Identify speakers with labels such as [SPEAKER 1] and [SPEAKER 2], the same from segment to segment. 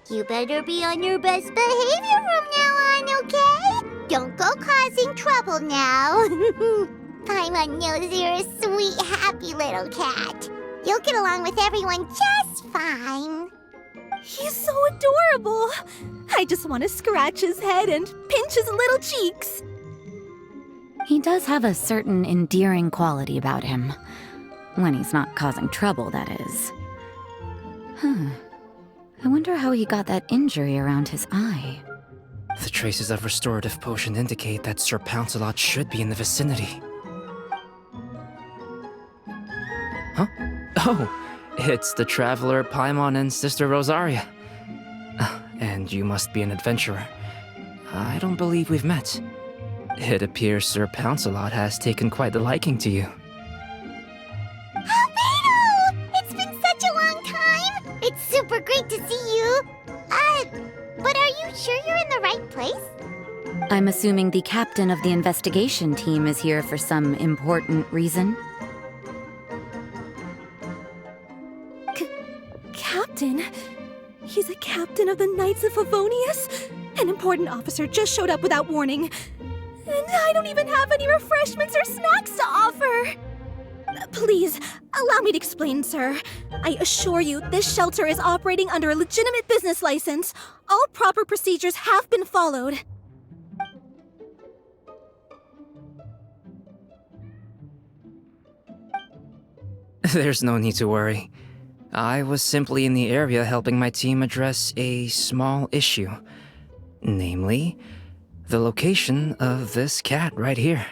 [SPEAKER 1] You better be on your best behavior from now on, okay? Don't go causing trouble now. Paimon knows you're a sweet, happy little cat. You'll get along with everyone just fine.
[SPEAKER 2] He's so adorable. I just want to scratch his head and pinch his little cheeks.
[SPEAKER 3] He does have a certain endearing quality about him. When he's not causing trouble, that is. I wonder how he got that injury around his eye.
[SPEAKER 4] The traces of restorative potion indicate that Sir Pouncelot should be in the vicinity. Huh? Oh, it's the traveler Paimon and Sister Rosaria. And you must be an adventurer. I don't believe we've met. It appears Sir Pouncelot has taken quite the liking to you.
[SPEAKER 1] Albedo! It's been such a long time! It's super great to see you. But are you sure you're in the right place?
[SPEAKER 3] I'm assuming the captain of the investigation team is here for some important reason.
[SPEAKER 2] Captain? He's a captain of the Knights of Favonius? An important officer just showed up without warning. And I don't even have any refreshments or snacks to offer. Please, allow me to explain, sir. I assure you, this shelter is operating under a legitimate business license. All proper procedures have been followed.
[SPEAKER 4] There's no need to worry. I was simply in the area helping my team address a small issue. Namely, the location of this cat right here.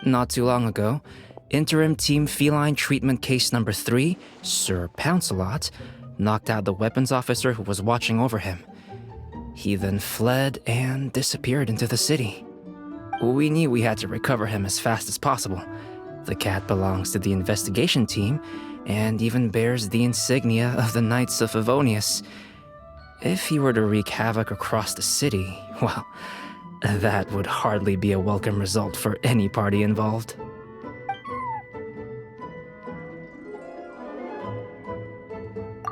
[SPEAKER 4] Not too long ago, Interim Team Feline Treatment Case Number 3, Sir Pouncelot, knocked out the weapons officer who was watching over him. He then fled and disappeared into the city. We knew we had to recover him as fast as possible. The cat belongs to the investigation team and even bears the insignia of the Knights of Favonius. If he were to wreak havoc across the city, well, that would hardly be a welcome result for any party involved.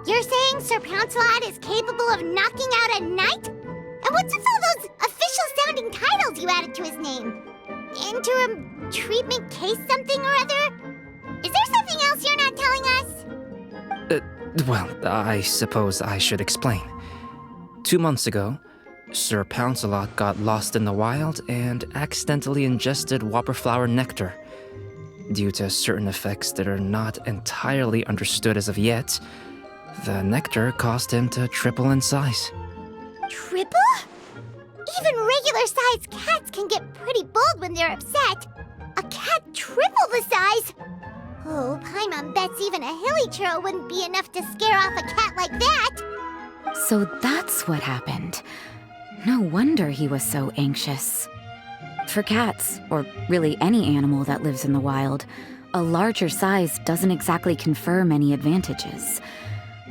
[SPEAKER 1] You're saying Sir Pouncelot is capable of knocking out a knight? And what's with all those official-sounding titles you added to his name? Interim treatment case something or other? Is there something else you're not telling us?
[SPEAKER 4] Well, I suppose I should explain. 2 months ago, Sir Pouncelot got lost in the wild and accidentally ingested whopperflower nectar. Due to certain effects that are not entirely understood as of yet, the nectar caused him to triple in size.
[SPEAKER 1] Triple? Even regular-sized cats can get pretty bold when they're upset. A cat triple the size? Oh, Paimon bets even a hilly churl wouldn't be enough to scare off a cat like that.
[SPEAKER 3] So that's what happened. No wonder he was so anxious. For cats, or really any animal that lives in the wild, a larger size doesn't exactly confer many advantages.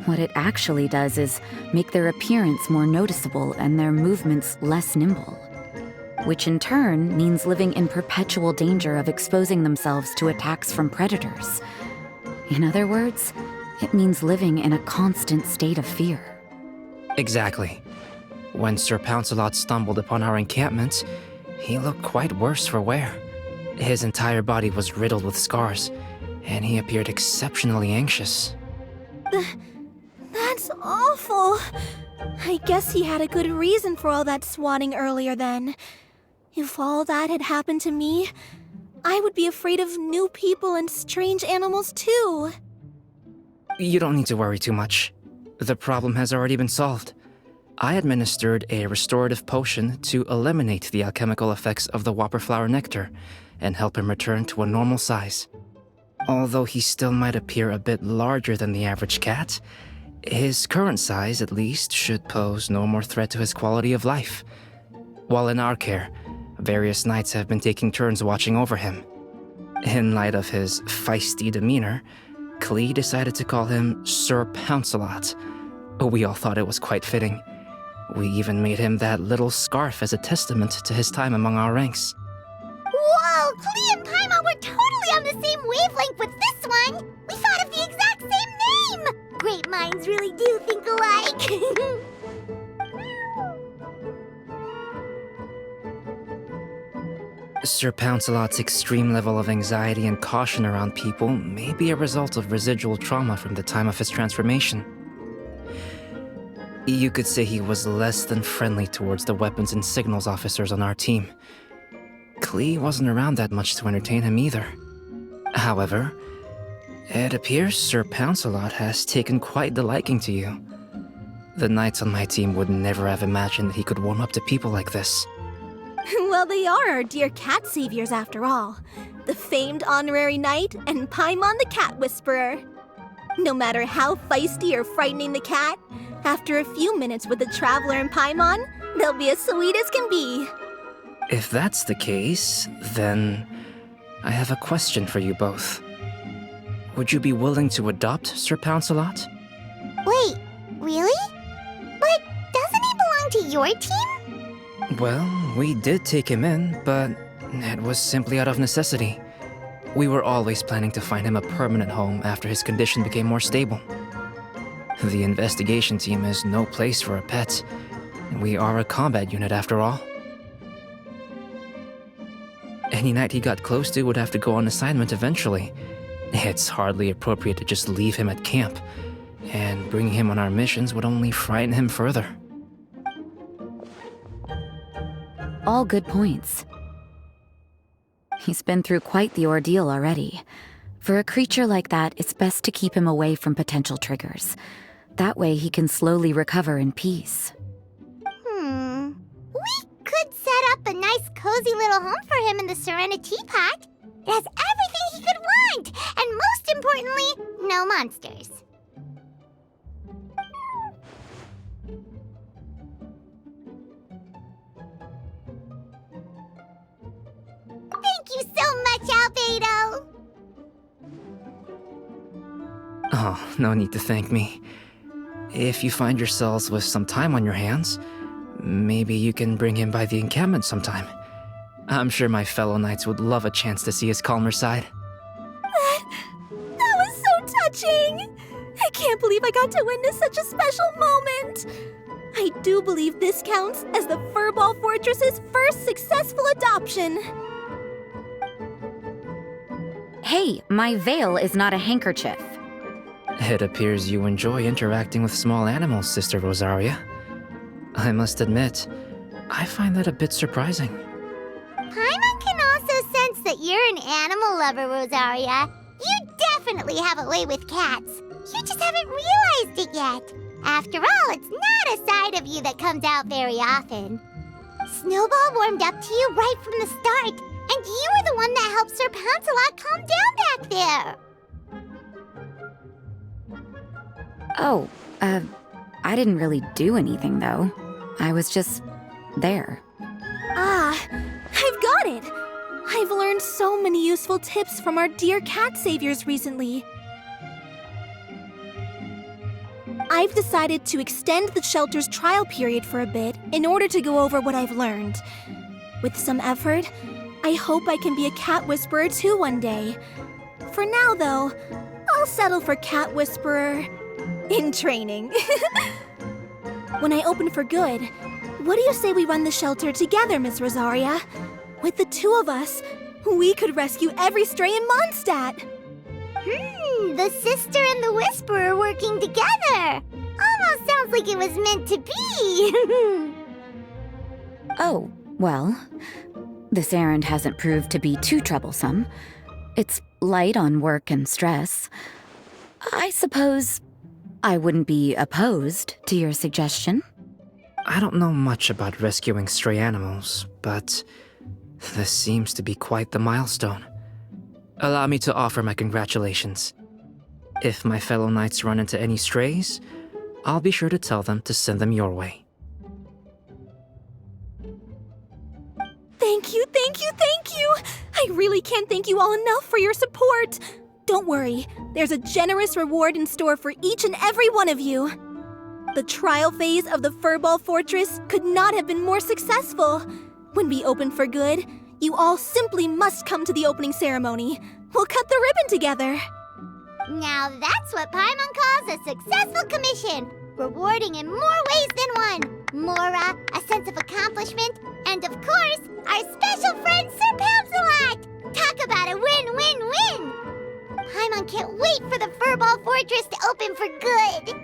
[SPEAKER 3] What it actually does is make their appearance more noticeable and their movements less nimble, which in turn means living in perpetual danger of exposing themselves to attacks from predators. In other words, it means living in a constant state of fear.
[SPEAKER 4] Exactly. When Sir Pouncelot stumbled upon our encampment, he looked quite worse for wear. His entire body was riddled with scars, and he appeared exceptionally anxious.
[SPEAKER 2] That's awful. I guess he had a good reason for all that swatting earlier then. If all that had happened to me, I would be afraid of new people and strange animals too.
[SPEAKER 4] You don't need to worry too much. The problem has already been solved. I administered a restorative potion to eliminate the alchemical effects of the whopperflower nectar and help him return to a normal size. Although he still might appear a bit larger than the average cat, his current size, at least, should pose no more threat to his quality of life. While in our care, various knights have been taking turns watching over him. In light of his feisty demeanor, Klee decided to call him Sir Pouncelot. We all thought it was quite fitting. We even made him that little scarf as a testament to his time among our ranks.
[SPEAKER 1] Whoa, Klee and Paimon were totally on the same wavelength with this one. We thought of the exact same name. Great minds really do think alike.
[SPEAKER 4] Sir Pouncelot's extreme level of anxiety and caution around people may be a result of residual trauma from the time of his transformation. You could say he was less than friendly towards the weapons and signals officers on our team. Klee wasn't around that much to entertain him either. However, it appears Sir Pouncelot has taken quite the liking to you. The knights on my team would never have imagined that he could warm up to people like this.
[SPEAKER 2] Well, they are our dear cat saviors after all. The famed honorary knight and Paimon the cat whisperer. No matter how feisty or frightening the cat, after a few minutes with the traveler and Paimon, they'll be as sweet as can be.
[SPEAKER 4] If that's the case, then I have a question for you both. Would you be willing to adopt Sir Pouncelot?
[SPEAKER 1] Wait, really? But doesn't he belong to your team?
[SPEAKER 4] Well, we did take him in, but it was simply out of necessity. We were always planning to find him a permanent home after his condition became more stable. The investigation team is no place for a pet. We are a combat unit after all. Any knight he got close to would have to go on assignment eventually, It's hardly appropriate to just leave him at camp, and bringing him on our missions would only frighten him further.
[SPEAKER 3] All good points. He's been through quite the ordeal already. For a creature like that, it's best to keep him away from potential triggers. That way he can slowly recover in peace.
[SPEAKER 1] We could set up a nice cozy little home for him in the Serenity Pot. It has everything he could want, and most importantly, no monsters. Thank you so much, Albedo!
[SPEAKER 4] Oh, no need to thank me. If you find yourselves with some time on your hands, maybe you can bring him by the encampment sometime. I'm sure my fellow knights would love a chance to see his calmer side.
[SPEAKER 2] That was so touching! I can't believe I got to witness such a special moment! I do believe this counts as the Furball Fortress's first successful adoption.
[SPEAKER 3] Hey, my veil is not a handkerchief.
[SPEAKER 4] It appears you enjoy interacting with small animals, Sister Rosaria. I must admit, I find that a bit surprising.
[SPEAKER 1] Paimon can also sense that you're an animal lover, Rosaria. You definitely have a way with cats. You just haven't realized it yet. After all, it's not a side of you that comes out very often. Snowball warmed up to you right from the start, and you were the one that helped Sir Pouncelot calm down back there.
[SPEAKER 3] Oh, I didn't really do anything, though. I was just there.
[SPEAKER 2] Ah, I've got it! I've learned so many useful tips from our dear cat saviors recently. I've decided to extend the shelter's trial period for a bit in order to go over what I've learned. With some effort, I hope I can be a cat whisperer too one day. For now, though, I'll settle for cat whisperer in training. When I open for good, what do you say we run the shelter together, Miss Rosaria? With the two of us, we could rescue every stray in Mondstadt.
[SPEAKER 1] The sister and the whisperer working together. Almost sounds like it was meant to be.
[SPEAKER 3] Oh, well, this errand hasn't proved to be too troublesome. It's light on work and stress. I suppose I wouldn't be opposed to your suggestion.
[SPEAKER 4] I don't know much about rescuing stray animals, but this seems to be quite the milestone. Allow me to offer my congratulations. If my fellow knights run into any strays, I'll be sure to tell them to send them your way.
[SPEAKER 2] Thank you, thank you, thank you! I really can't thank you all enough for your support. Don't worry, there's a generous reward in store for each and every one of you. The trial phase of the Furball Fortress could not have been more successful. When we open for good, you all simply must come to the opening ceremony. We'll cut the ribbon together.
[SPEAKER 1] Now that's what Paimon calls a successful commission. Rewarding in more ways than one. Mora, a sense of accomplishment, and of course, our special friend Sir Pouncelot! Talk about a win-win-win! Paimon can't wait for the Furball Fortress to open for good!